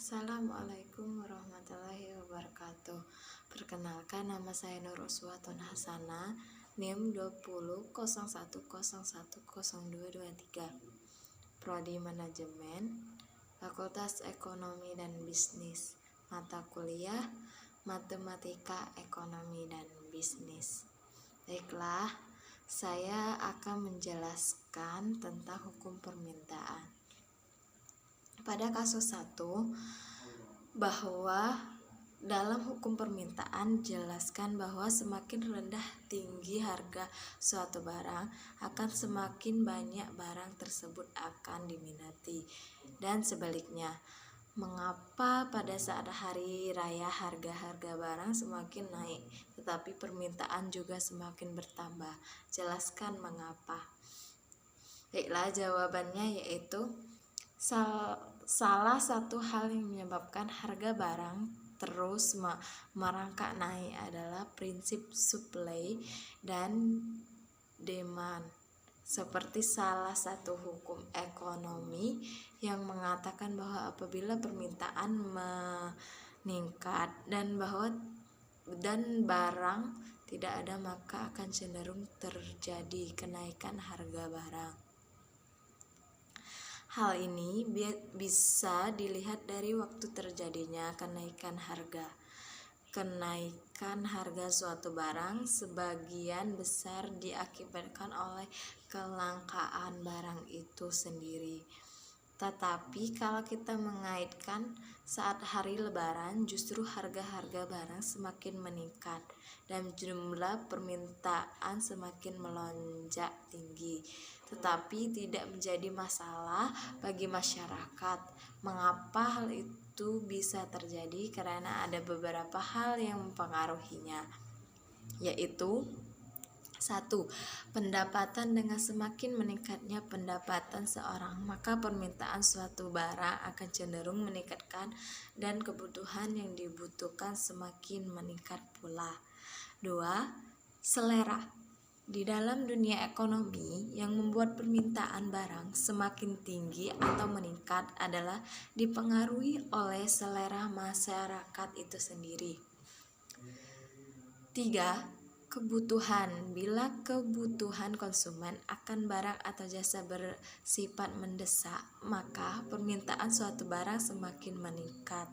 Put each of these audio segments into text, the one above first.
Assalamualaikum warahmatullahi wabarakatuh. Perkenalkan, nama saya Nur Uswatun Hasana, NIM 2001010223, Prodi Manajemen, Fakultas Ekonomi dan Bisnis, mata kuliah Matematika Ekonomi dan Bisnis. Baiklah, saya akan menjelaskan tentang hukum permintaan. Pada kasus 1, bahwa dalam hukum permintaan jelaskan bahwa semakin rendah tinggi harga suatu barang, akan semakin banyak barang tersebut akan diminati, dan sebaliknya. Mengapa pada saat hari raya harga-harga barang semakin naik, tetapi permintaan juga semakin bertambah? Jelaskan mengapa. Baiklah, jawabannya yaitu salah satu hal yang menyebabkan harga barang terus merangkak naik adalah prinsip supply dan demand, seperti salah satu hukum ekonomi yang mengatakan bahwa apabila permintaan meningkat dan barang tidak ada, maka akan cenderung terjadi kenaikan harga barang. Hal ini bisa dilihat dari waktu terjadinya kenaikan harga. Kenaikan harga suatu barang sebagian besar diakibatkan oleh kelangkaan barang itu sendiri. Tetapi kalau kita mengaitkan saat hari lebaran, justru harga-harga barang semakin meningkat dan jumlah permintaan semakin melonjak tinggi. Tetapi tidak menjadi masalah bagi masyarakat. Mengapa hal itu bisa terjadi? Karena ada beberapa hal yang mempengaruhinya, yaitu 1. Pendapatan. Dengan semakin meningkatnya pendapatan seorang, maka permintaan suatu barang akan cenderung meningkatkan dan kebutuhan yang dibutuhkan semakin meningkat pula. 2. Selera. Di dalam dunia ekonomi, yang membuat permintaan barang semakin tinggi atau meningkat adalah dipengaruhi oleh selera masyarakat itu sendiri. 3. Kebutuhan. Bila kebutuhan konsumen akan barang atau jasa bersifat mendesak, maka permintaan suatu barang semakin meningkat.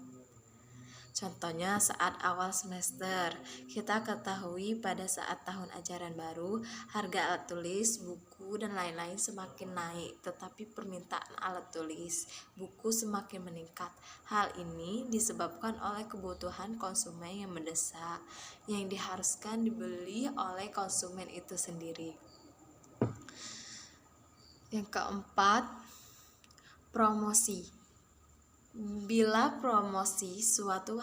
Contohnya saat awal semester, kita ketahui pada saat tahun ajaran baru, harga alat tulis, buku, dan lain-lain semakin naik, tetapi permintaan alat tulis, buku semakin meningkat. Hal ini disebabkan oleh kebutuhan konsumen yang mendesak, yang diharuskan dibeli oleh konsumen itu sendiri. Yang keempat, promosi. Bila promosi suatu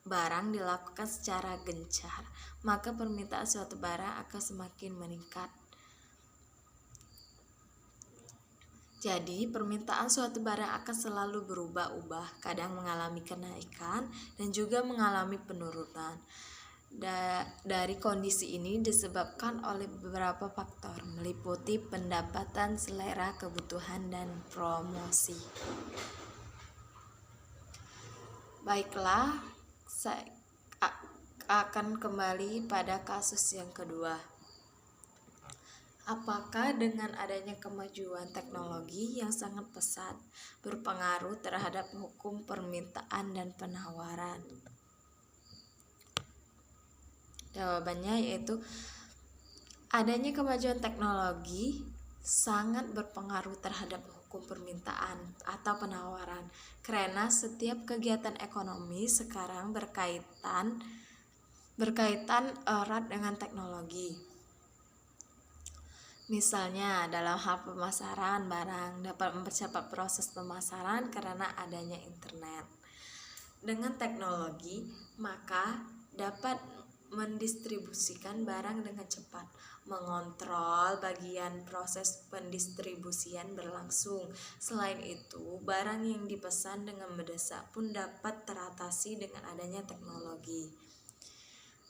barang dilakukan secara gencar, maka permintaan suatu barang akan semakin meningkat. Jadi, permintaan suatu barang akan selalu berubah-ubah, kadang mengalami kenaikan dan juga mengalami penurunan. Dari kondisi ini disebabkan oleh beberapa faktor, meliputi pendapatan, selera, kebutuhan, dan promosi. Baiklah, saya akan kembali pada kasus yang kedua. Apakah dengan adanya kemajuan teknologi yang sangat pesat berpengaruh terhadap hukum permintaan dan penawaran? Jawabannya yaitu adanya kemajuan teknologi sangat berpengaruh terhadap hukum permintaan atau penawaran, karena setiap kegiatan ekonomi sekarang berkaitan erat dengan teknologi. Misalnya dalam hal pemasaran barang dapat mempercepat proses pemasaran karena adanya internet. Dengan teknologi, maka dapat mendistribusikan barang dengan cepat, mengontrol bagian proses pendistribusian berlangsung. Selain itu, barang yang dipesan dengan mendesak pun dapat teratasi dengan adanya teknologi.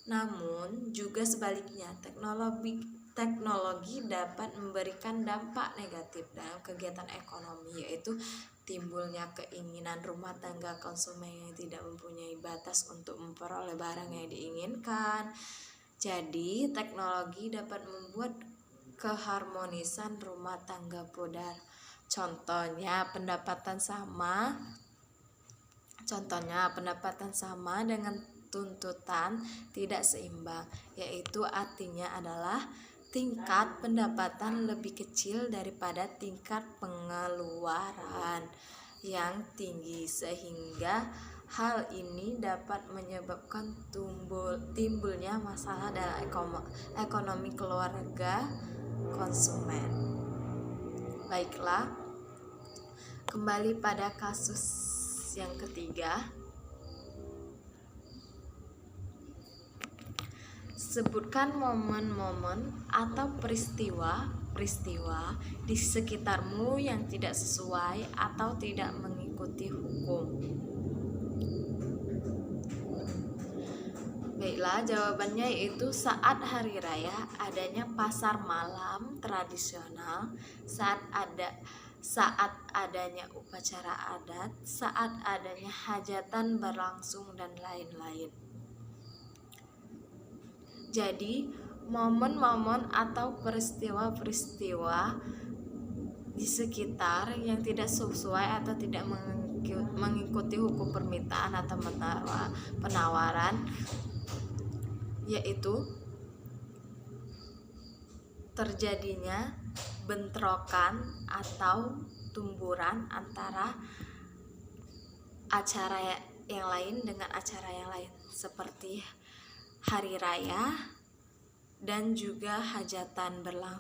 Namun, juga sebaliknya, teknologi dapat memberikan dampak negatif dalam kegiatan ekonomi, yaitu timbulnya keinginan rumah tangga konsumen yang tidak mempunyai batas untuk memperoleh barang yang diinginkan. Jadi, teknologi dapat membuat keharmonisan rumah tangga pudar. Contohnya pendapatan sama dengan tuntutan tidak seimbang, yaitu artinya adalah tingkat pendapatan lebih kecil daripada tingkat pengeluaran yang tinggi, sehingga hal ini dapat menyebabkan timbulnya masalah dalam ekonomi keluarga konsumen. Baiklah, kembali pada kasus yang ketiga. Sebutkan momen-momen atau peristiwa di sekitarmu yang tidak sesuai atau tidak mengikuti hukum. Baiklah, jawabannya yaitu saat hari raya adanya pasar malam tradisional, saat adanya upacara adat, saat adanya hajatan berlangsung, dan lain-lain. Jadi, momen-momen atau peristiwa-peristiwa di sekitar yang tidak sesuai atau tidak mengikuti hukum permintaan atau penawaran, yaitu terjadinya bentrokan atau tumburan antara acara yang lain dengan acara yang lain, seperti hari raya dan juga hajatan berlangsung.